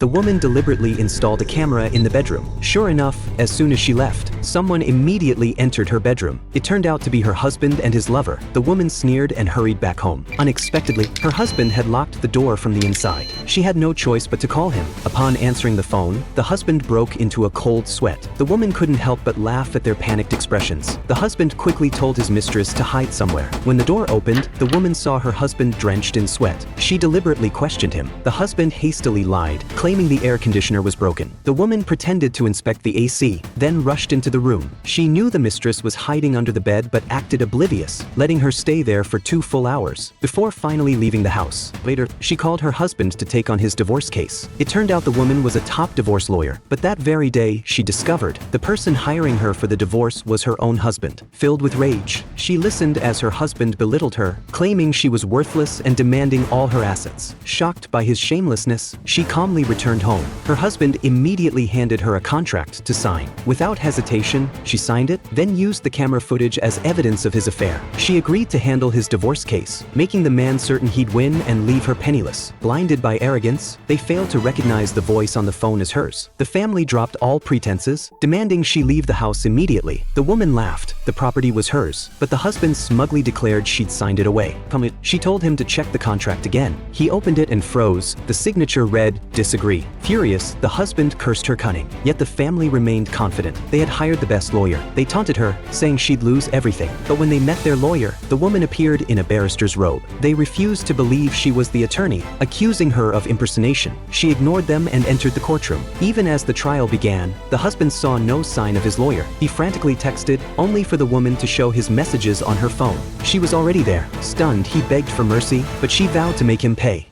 The woman deliberately installed a camera in the bedroom. Sure enough, as soon as she left, someone immediately entered her bedroom. It turned out to be her husband and his lover. The woman sneered and hurried back home. Unexpectedly, her husband had locked the door from the inside. She had no choice but to call him. Upon answering the phone, the husband broke into a cold sweat. The woman couldn't help but laugh at their panicked expressions. The husband quickly told his mistress to hide somewhere. When the door opened, the woman saw her husband drenched in sweat. She deliberately questioned him. The husband hastily lied, claiming the air conditioner was broken. The woman pretended to inspect the AC, then rushed into the room. She knew the mistress was hiding under the bed but acted oblivious, letting her stay there for 2 full hours, before finally leaving the house. Later, she called her husband to take on his divorce case. It turned out the woman was a top divorce lawyer, but that very day, she discovered the person hiring her for the divorce was her own husband. Filled with rage, she listened as her husband belittled her, claiming she was worthless and demanding all her assets. Shocked by his shamelessness, she calmly returned home. Her husband immediately handed her a contract to sign. Without hesitation, she signed it, then used the camera footage as evidence of his affair. She agreed to handle his divorce case, making the man certain he'd win and leave her penniless. Blinded by arrogance, they failed to recognize the voice on the phone as hers. The family dropped all pretenses, demanding she leave the house immediately. The woman laughed. The property was hers, but the husband smugly declared she'd signed it away. She told him to check the contract again. He opened it and froze. The signature read, "Disagree." Furious, the husband cursed her cunning. Yet the family remained confident. They had hired the best lawyer. They taunted her, saying she'd lose everything. But when they met their lawyer, the woman appeared in a barrister's robe. They refused to believe she was the attorney, accusing her of impersonation. She ignored them and entered the courtroom. Even as the trial began, the husband saw no sign of his lawyer. He frantically texted, only for the woman to show his messages on her phone. She was already there. Stunned, he begged for mercy, but she vowed to make him pay.